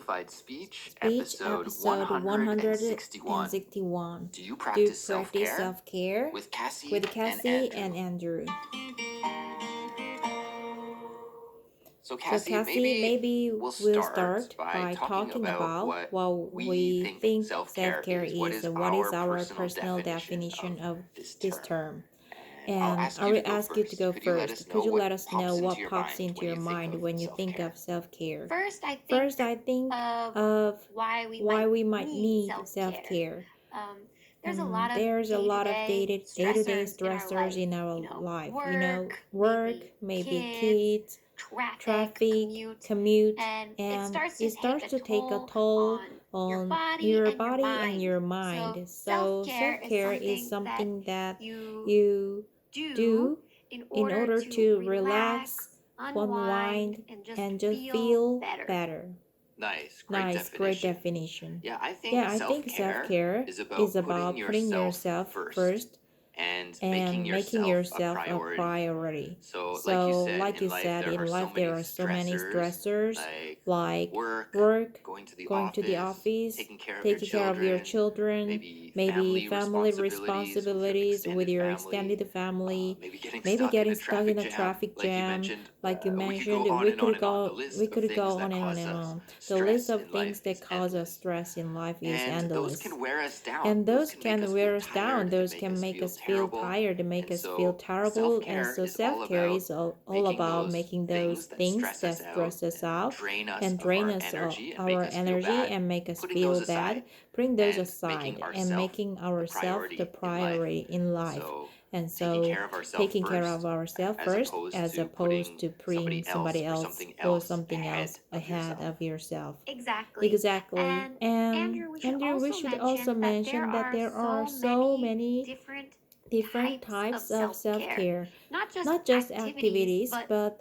Simplified Speech, Speech episode episode 161. 161. Do you Do practice practice self-care? self-care With Cassie, with and Cassie Andrew. and Andrew. So So Cassie, maybe we'll we'll start start by by talking talking about about what we we think think self-care self-care is. What is. is What is our our personal personal definition definition of of this this term? term? And I'll And ask I you to will go ask you to first. go Could you let us first. know Could you let what us know pops into what your pops mind into when your you think mind of when you think self-care? of self-care? First, I think Of why why we might need need self-care. self-care. There's a lot of day-to-day stressors in our stressors life. in our life. Work, Work, maybe kids, kids, traffic, traffic, commute, and it and starts it to take starts a to take a toll toll on your on body your and your body and mind. your So mind. So self-care is self-care is something that something that you you do do in in order order to to relax, relax, unwind, unwind, and just and just feel feel better. better. Nice, Great definition. definition. Yeah, I Yeah, think I think self-care self-care is is about putting about putting yourself yourself first first and making and making yourself a yourself a priority. priority. So, So, like like you you said, said, in life there there are are so so many many stressors stressors like like work, work, going to the going to the office, office, taking care of your taking care of your children, children, maybe maybe family family responsibilities responsibilities with your family, extended family, maybe maybe getting a stuck in traffic a jam, traffic like you jam, mentioned. like you We could go mentioned. on and on and on. The We list of could go things that on and on cause and us on. The list stress of in things life that is cause us endless. stress in life is And those endless. can wear us down. And Those those can make can us feel wear us down, tired and those make can us make feel us feel terrible. tired, make And us feel so terrible. And self-care so is all self-care about is all making about those making those things that things stress that us out stress us and out drain us and of drain our us energy and make our us feel energy bad, and make us putting those feel aside bad, putting those and making aside and ourselves making the ourselves the priority in life. priority in life. So And taking so care of ourselves taking care of first ourselves as first opposed as to opposed putting to putting somebody else something or else something else ahead of ahead yourself. of yourself. Exactly. Exactly. And And Andrew, we should Andrew, we also should also mention that there mention that are there are so so many many different different types of types of self-care, self-care, not just not just activities, activities, but but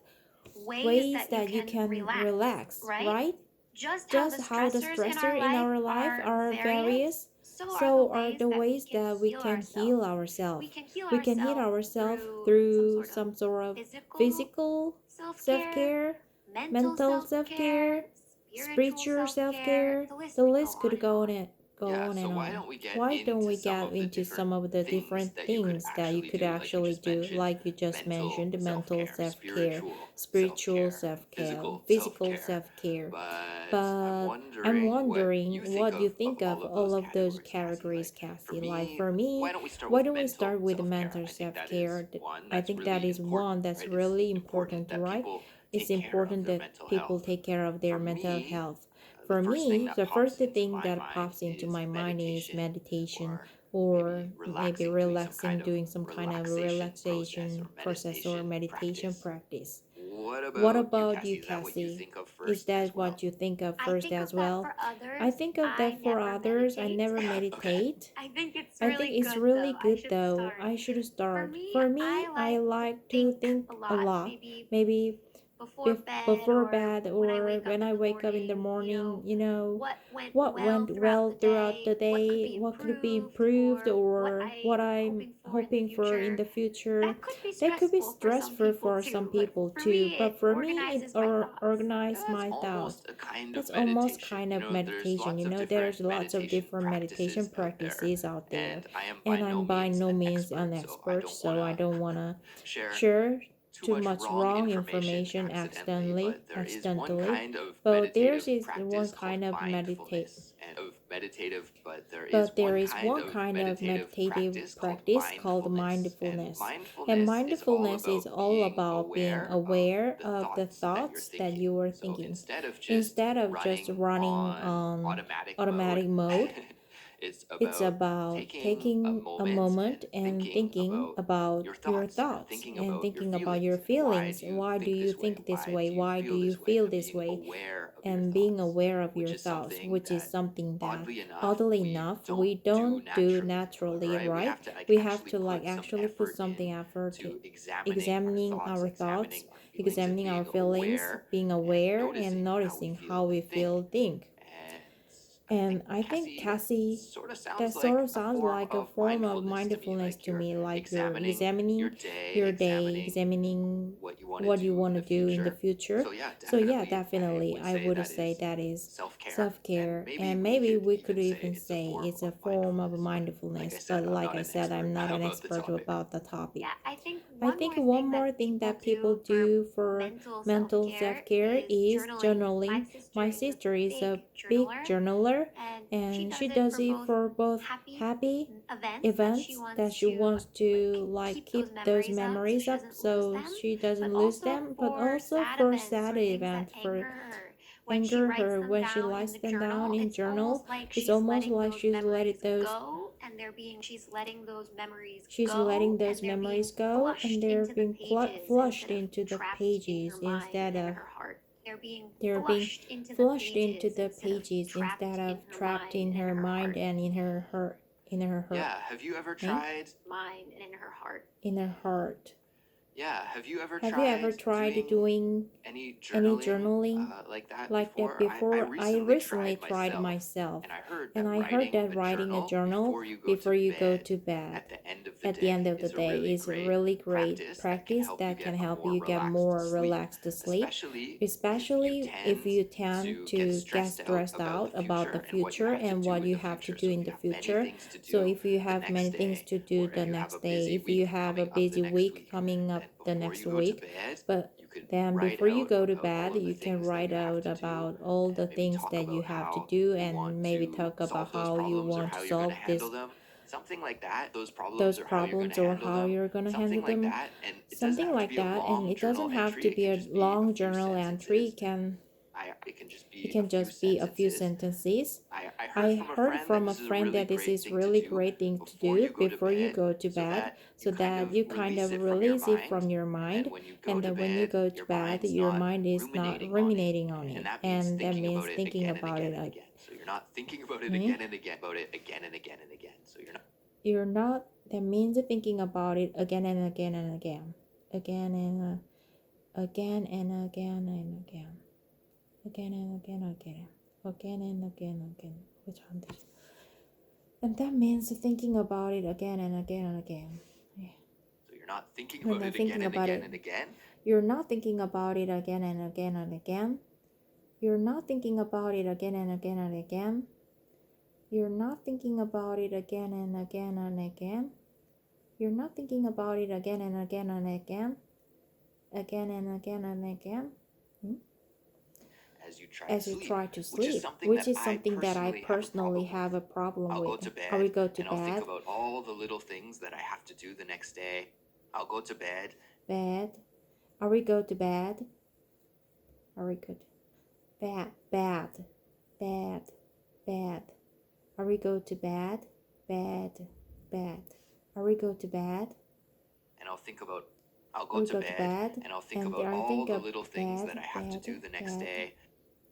ways ways that you that you can can relax, relax, right? right? Just how the Just how the stressors in stressor our in life our life are are various, various, so are the so are ways the that we ways can that we heal can ourselves. heal ourselves. We can heal We can heal ourselves ourselves through through some sort of physical physical self-care, self-care, mental mental self-care, self-care, spiritual spiritual self-care. self-care. The list The could go list on could and go on. on it go Yeah, on so and why on. don't we get Why don't into we some get of the into different some of the things different that you could things that you actually could do, like you actually just do, mentioned, like you just mental mentioned, mental self-care, self-care, spiritual spiritual self-care, self-care, physical physical self-care. self-care? But I'm But I'm wondering what wondering you think what you of think of all of those all of those categories, Cassie. categories, Like, for Cassie. Like me, for me, why don't we start why with don't we mental start with self-care? mental I think that is self-care? one I that's think that really is one important, that's right? It's really important important, that right? people It's take care of important their that mental people health. take care of For their mental me, health. the For first thing me, that the first pops into thing my that mind pops into is my mind is meditation, or or maybe maybe relaxing, relaxing, doing some kind of relaxation process relaxation or process or meditation meditation practice. practice. What What about you, about you, Cassie? Is that what you Cassie? think of Is first as that well? what you think of I first think as of that well? for I others. think of I that for never others. I meditate. never Okay. meditate. I think it's I think really it's good really though. I good should though. start. I should For start. me, For me, I I like to like to think think a a lot, lot. maybe Maybe before bed before or bed when I or wake up when in I the wake up in the morning, morning, you know, what went what well went throughout well the throughout the day, what could day, be what could be improved, improved, or what or what I'm I'm hoping for in the hoping for in future. the future. That could be That could be stressful for some stressful people for some too, but people for too, me, but it for me, it organizes my thoughts. organized That's my thoughts. almost a kind of That's almost meditation. kind of There's meditation. lots of There's different lots of meditation different meditation practices out there, practices out there, and I am by and no I'm by means no an means an expert, so I expert, don't want so I to don't want to share share too too much much wrong wrong information information accidentally, but there is one accidentally. kind of But meditative there's is one practice called kind of meditate. mindfulness, and of meditative, but there is But one there is kind one of kind of meditative meditative practice called practice called mindfulness, and mindfulness. And mindfulness is all mindfulness is about all being about being aware of aware the of the thoughts that you're thoughts that thinking. you are So thinking. instead Instead of of just just running running on on automatic automatic mode, mode, it's it's about about taking a taking a moment moment and and thinking thinking about about your your thoughts and thoughts thinking and about your thinking about your feelings and why feelings. do you Why do think you this way? think this Why way? do you Why do feel you this way? feel And this being way? aware of your And being thoughts, aware of which your is thoughts, something which is that something that oddly oddly enough enough we we don't don't do do, naturally, right? We right? have to We have actually to put some actually put effort something effort to into examining our thoughts, examining examining our our feelings, and feelings, being being aware aware and and noticing noticing how how we we feel feel and think. think. And And I think Cassie, that sort of sounds like a form of mindfulness to me, like you're examining your day, examining what you want to do in the future. So yeah, definitely, I would say that is self-care, and maybe we could even say it's a form of mindfulness. But like I said, I'm not an expert about the topic. Yeah, I think I one think more one thing more that thing people that people do for do for mental mental self-care self-care is is journaling. My journaling. sister My is a sister is a big big journaler, journaler, and she and does she it does for it both for both happy happy events events that she wants to like keep those memories up so she but doesn't lose also them, but for also sad for events sad or things that events for anger her. When she anger writes her them when she down in writes the them down journal, in it's journal. almost like It's she's almost letting like those she's letting memories those go, and she's letting those memories she's go, letting those and they're being memories go, and flushed they're into the being pages flushed instead of into the trapped in her pages mind instead and of her heart. They're being they're being flushed into the flushed into pages the instead of pages instead trapped of in her trapped mind in and in her her mind heart. and in her heart, in her heart, Yeah, have you ever eh? tried? Mind and in her heart. In her heart. Yeah, have you ever Have you ever tried doing any any journaling journaling like that like that before? I before? I recently recently tried tried myself, myself, and I heard and that I heard writing that a writing a journal journal before you go to to bed bed at the end of at the the end day of the is a day really is a really great great practice that can practice help that you can get help you more get a more relaxed to relaxed sleep, sleep, especially if you tend especially to if you get tend stressed to out get about stressed the out about the future and future what you and have what to you do have in to the do in the future. future. So So if you if you have have many many things things to to do do the the next next day, day, if you have a busy week coming up the before next you go to week, bed, but you could then write before you out go to about bed, all of the you can things that write you have out to do, about all the and maybe things talk that you about have to how do, you and want maybe to talk about solve those how you problems or want to how you're going to solve handle this them. Something like that. Those those problems or how you're going problems to or handle how them. you're going to handle Something like them, that. And it doesn't something have to like be a that. And long it journal doesn't have to entry. It be can a just be a long few journal entry. sentences. It can just be It a can few just be a few sentences. sentences. I heard I from a heard friend that from a this is a friend really that this great is thing to really do great thing to before do you go to before you bed, go to so bed, that you so kind that of you kind release of it from your release it mind. from your And then mind, when you go and to then when you bed, go to your bed, mind's your not mind is not ruminating on it. ruminating on And it, that means and that thinking means about it thinking again and about again it. and again. So you're not thinking about it Eh? again and again, about it again and again and again. So you're not. You're not. That means thinking about it again and again and again, again and again and again and again, again and again and again, again and again and again. Which one did you? And that means thinking about it again and again and again. Yeah. So you're not thinking You're about not it again thinking and about again it. and again. You're not thinking about it again and again and again. You're not thinking about it again and again and again. You're not thinking about it again and again and again. You're not thinking about it again and again and again. Again and again and again. Hmm? As you try to to sleep, sleep, which which is is something something that that I I personally personally have a problem I'll with. go to Or we bed go to and I'll think bed, about all the little things that I have to do the next day. I'll go to bed. bed. Or we go to bed. Or we go to bed, bed, bed, bed. Or we go to bed, bed, bed. Or we go to bed. And I'll Or go we to go to bed bed, and I'll think and about I all think the of little things bed, that I have to bed, do the next bed. day.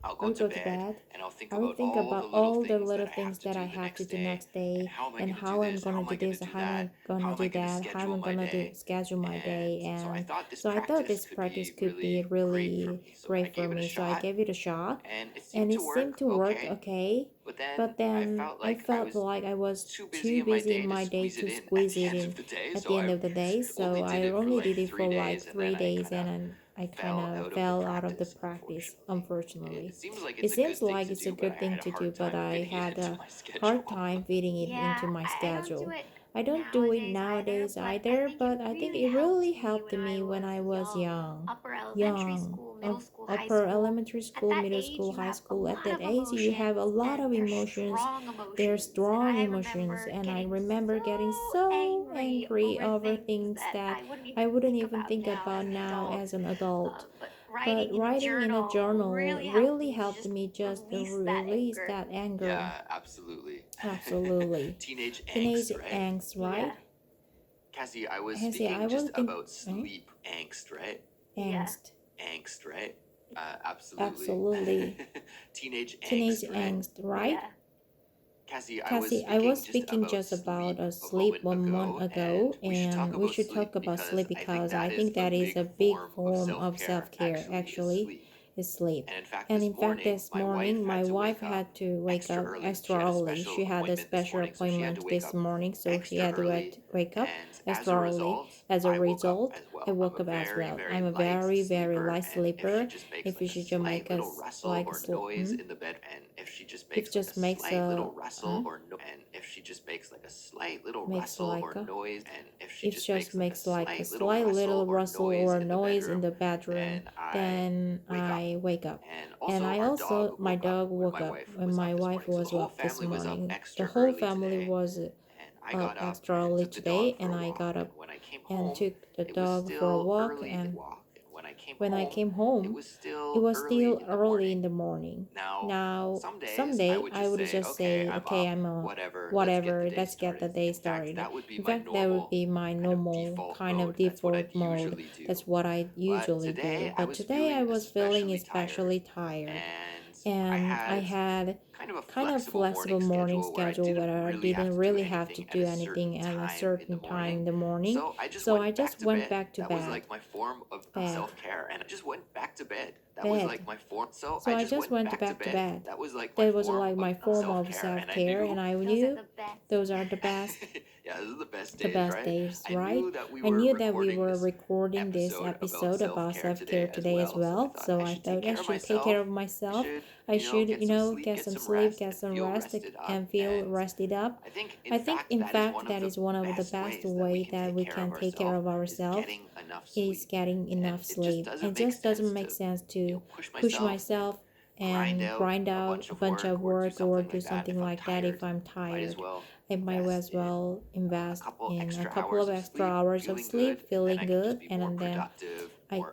I'll Or go we to go to bed bed. and I'll think I would about think all the about little all the things little that I have things to that I do the have to next do day. next And day, how am I and going to do how I'm this? How gonna am I do going to this, do how am I that? gonna How am I do going to that, how schedule I'm my gonna do day? schedule my day, And so I and thought this so I thought practice this could practice be could be great for really me. So I great for gave it a me. So I shot gave it a shot, and it and seemed it to seemed work to work okay. okay. But But then then I felt like I was too busy too in my busy day in to my day squeeze it to in at squeeze the it end in of the day. at So the end I of the day. only So did I it for only like did it for 3 days, like and three then I days, kind of and I kind fell of out of the fell out of the practice, practice, unfortunately. unfortunately. It seems like It it's a seems good thing like to it's a do, but good I thing had a to do, hard but time I fitting it had into a my hard schedule. time fitting it Yeah, into my I don't do schedule. it I don't do it nowadays either, nowadays but I either, think it but I think really it helped really me helped when I me when was I was young, upper elementary young, school, middle school, high upper school. elementary At school, that middle age, school, you high have a school. At lot that of age, you have a emotions, lot and of they're emotions. strong They're emotions. And strong I emotions, remember and I getting remember getting so so angry angry over over things things that that I wouldn't I even wouldn't think even about think now about as an now adult. as an adult. But But writing in a writing in a journal journal really really helped helped me me just just release release that that anger. anger. Yeah, absolutely. Absolutely. Teenage Teenage angst, right? angst, right? Yeah, Cassie, I was Hence, I speaking was just think about eh? sleep angst, right? yeah, Angst. Angst, right? Absolutely. Absolutely. Teenage Teenage angst, right? angst, right? yeah. Cassie, I was just speaking about just about sleep a a sleep moment 1 month ago, ago, and we should talk and we about should sleep talk about because sleep I think because I that is think a that is big a big form of form of self-care, self care, actually, is actually, sleep. is sleep. And in fact, And this in fact, morning, this morning, my wife had to wake extra up early. extra early. She had a special appointment this morning, so she extra had to early. wake up And as a extra early. result, As a I woke up result, as well. I woke I'm up a as very, well. very I'm a light very, very sleeper, light and sleeper. if If she she just just makes make like a us slight little like rustle or noise hmm? in the bed, and if she just If makes like a just makes slight little a rustle or no, and if she just makes like a slight little makes rustle like or a noise, and if she it just just makes like makes a like a slight little rustle or noise in bedroom, the bedroom, then wake up. I wake up. And And also, I our also, dog my woke up dog when woke my up wife when was my up this wife morning. So the was whole up this family was up morning. The extra whole early family today. was And I up got up extra and early took the today, dog for and a I walk. got And up when I came and home, took the it was dog for a still walk. early to And walk. And when I came it home, was it still was early still in the early morning. in the morning. Now, Now, some days someday I would just say, I'm okay, up, I'm whatever, whatever, let's let's get get the the day day started. started. That would be In my fact, that would normal be my kind of normal default kind of mode. That's what default I'd mode. usually do. That's what I But usually do. today I But was today I feeling was feeling especially especially tired. and I And I had had kind of a flexible morning schedule where I didn't really have to do anything at a certain time in the morning. So I just went back to That was bed. like my form of Bed. self-care, and I just went back to bed. That was Bed. like my form. So So I I just just went went back to back to bed. bed. That was like That was like my form of self-care, and I self-care, and knew. I Those are knew the best. those are the best Yeah, this is the best the days, best right? days, I right? knew that we I were knew that we recording were this recording this episode about self-care today as well, so I thought I should take care of myself. I should, get some sleep, get some rest, and feel rested up. I think, in fact, that is one of the best way that we can take care of ourselves is getting enough sleep. It just doesn't make sense to push myself and grind out a bunch of work or do something like that if I'm tired. I might as well invest in a couple of extra hours of sleep, feeling good, and then I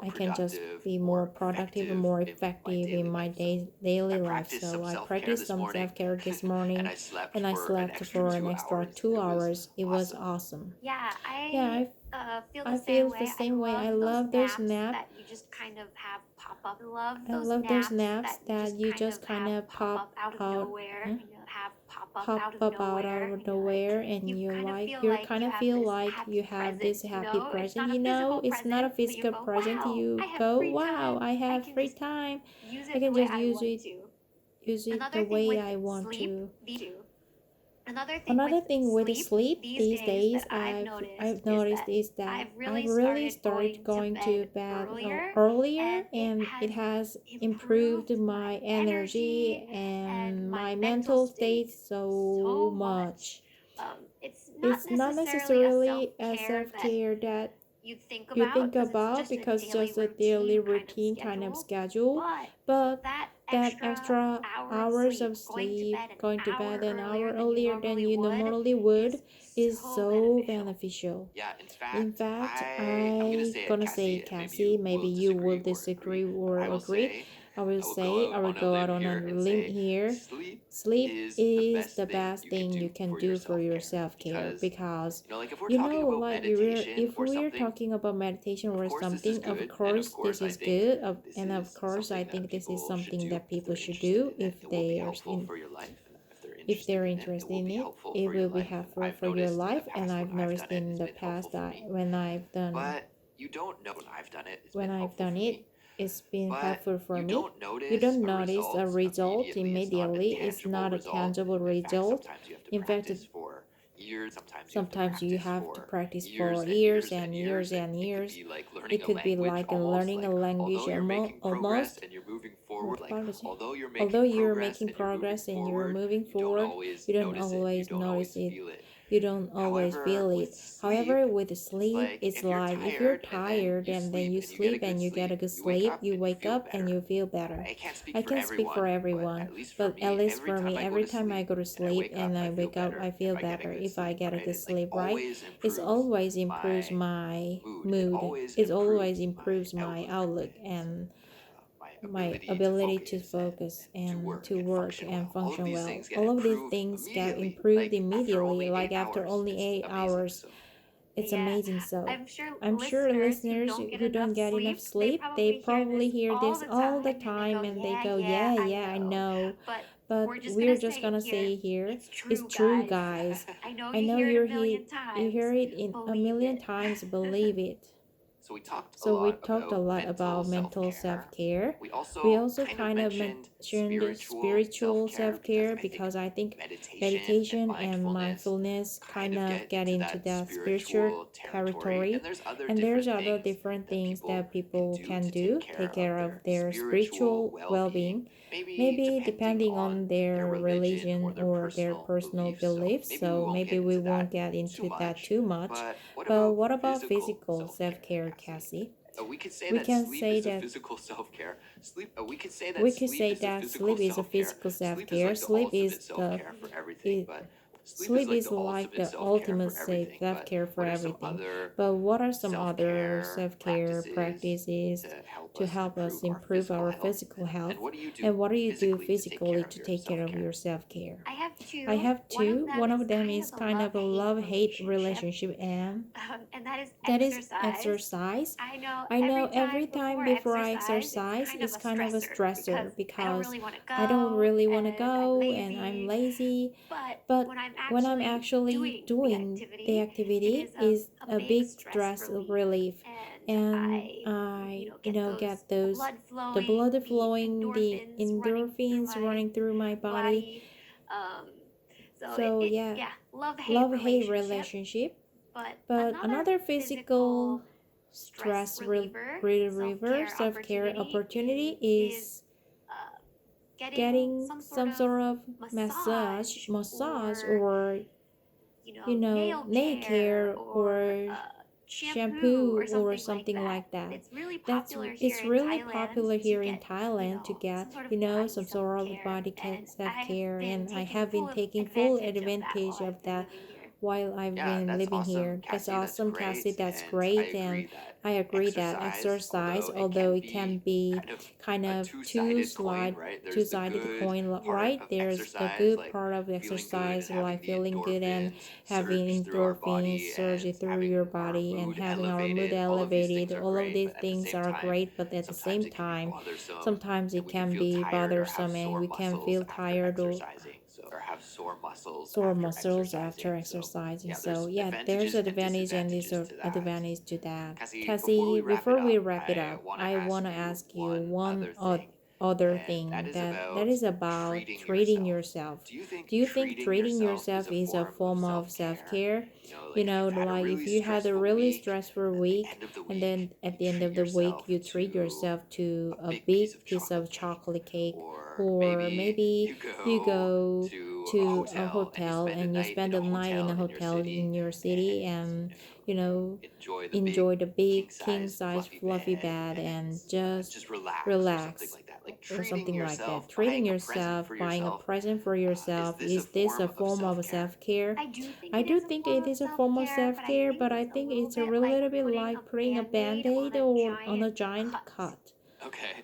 I can just be more productive and more effective in my daily life. So I practiced some self-care this morning, and I slept for an extra 2 hours. It was awesome. Yeah, Yeah, feel I the same feel way. the I same way. I love love those those naps. naps that you just kind of have pop up. I love I those love those naps naps that that you you just just kind kind of of pop up pop out of out, nowhere. huh? Have pop up Pop out of up out nowhere. of nowhere, and You you kind of like feel you like kind you of have feel this like you happy have present. this happy It's present. not a physical It's not a present, but you physical go, present. wow, I You have go, free wow, time. I I have can free just time. use I it the can way just I want to. use it the Another thing way with I want sleep, to. another Another thing thing with with sleep sleep these days, that I've I've noticed is noticed that is that I've I've really really started started going to going to bed bed earlier, earlier, and and it it has has improved my improved my energy energy and and my my mental mental state state so so much. much. It's It's not not necessarily necessarily a a self self care care that that you you think think about about because because it's just just a a daily daily routine routine kind kind of of schedule, schedule, but but that that extra extra hours hours of of sleep, sleep, going to bed an hour hour earlier earlier than than you you normally normally would, would, is is so so beneficial. beneficial. Yeah, In fact, I'm I gonna gonna say, say it, Cassie, Cassie. maybe Maybe you you will will disagree disagree or or agree. agree. I will say, I will go out on a limb here. Sleep Sleep is is the the best best thing thing you you can can do do for for your yourself self-care care because, because, like if we're talking about meditation or something, of course this is good, and of course I think this is something that people should do if they are in if they're interested in it. It will be helpful for your life, and I've noticed in the past that when I've done it, it's been helpful for me. You don't notice a result immediately. It's not a tangible result. In fact, sometimes you have to practice for years and years and years. It could be like learning a language almost. What is it? Although you're making progress and you're moving forward, you don't always notice it. You don't always feel it. However, with sleep, it's like if you're tired and then you sleep and you get a good sleep, you wake up and you feel better. I can't speak for everyone, but at least for me, every time I go to sleep and I wake up, I feel better. If I get a good sleep, right? It always improves my mood. It always improves my outlook and my ability to focus and to work and function well. All of these things get improved immediately, like after only 8 hours. It's Yeah, amazing. So, I'm sure I'm sure listeners listeners who don't get enough sleep, they probably hear this all the time and they go, yeah, yeah, I know. But we're just gonna say here, it's true, guys. I know I you know hear it a you million hear times. it in a Believe million it. times, believe it. So we talked a lot about mental self-care. We We also also kind of mentioned mentioned spiritual self-care self-care because I think meditation meditation and mindfulness kind of get into that spiritual territory. And there's other different things that people can do take care of their spiritual well-being, maybe depending on their religion or their personal beliefs. So maybe we won't get into that too much. But what about physical self-care, Cassie? We can say that we could say that sleep is a physical self-care. It, Sleep is like the ultimate self-care for everything. But what are some other self-care practices to help us improve our physical health? And what do you do physically to take care of your self-care? I have two. I have two. One of them kind is kind of a love-hate relationship, and And that is that is exercise. exercise. I I know know every time before I exercise, it's kind of a stressor because I don't really want to go and I'm lazy. But when I'm actually doing the activity, is a big stress relief, and I get those the blood flowing, the endorphins running through my body. Um, So yeah, yeah, love-hate relationship. But another physical stress reliever self-care opportunity is getting some sort of massage or nail care or shampoo or something like that. It's really popular here in Thailand to get some sort of body self-care, and I have been taking full advantage of that while I've been living here. That's awesome, Cassie. That's great. And I agree that exercise, although it can be kind of two-sided coin, right? There's the good part of exercise, like feeling good and having endorphins surge through your body and having our mood elevated. All of these things are great, but at the same time, sometimes it can be bothersome and we can feel tired or sore muscles after exercising. So yeah, there's advantage and disadvantage to that. Cassie, before we wrap it up, I want to ask you one other thing that is about treating yourself. Do you think treating yourself is a form of self-care? Like if you had a really stressful week and then at the end of the week you treat yourself to a big piece of chocolate cake, or maybe you go to a hotel and you spend the night in a hotel in your city and you know enjoy the big king size fluffy bed and just relax or something like that. Treating yourself, buying a present for yourself, is this a form of self-care? I do think it is a form of self-care, but I think it's a little bit like putting a band-aid or on a giant cut. Okay.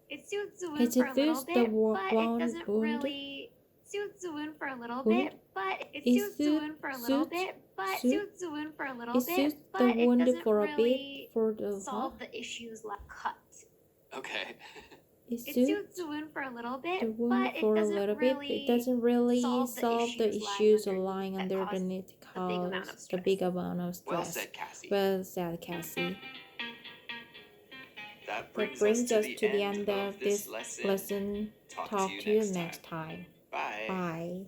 It soothes the It wound for a little soothes the bit, but it wound, doesn't really soothes the wound for a little wound. bit, but it It soothes the wound for a little bit, but soothes soothes the wound for a little it bit, soothes but the it wound doesn't for a bit really for the solve the issues like cut. Okay. It It soothes soothes the wound for a little bit, the wound but for it a doesn't little bit. It really doesn't really solve the issues lying lying underneath that cause the big amount of Well stress. said, Cassie. Well said, Cassie. That That brings us to the end of this lesson. Talk to you next time. Bye. Bye.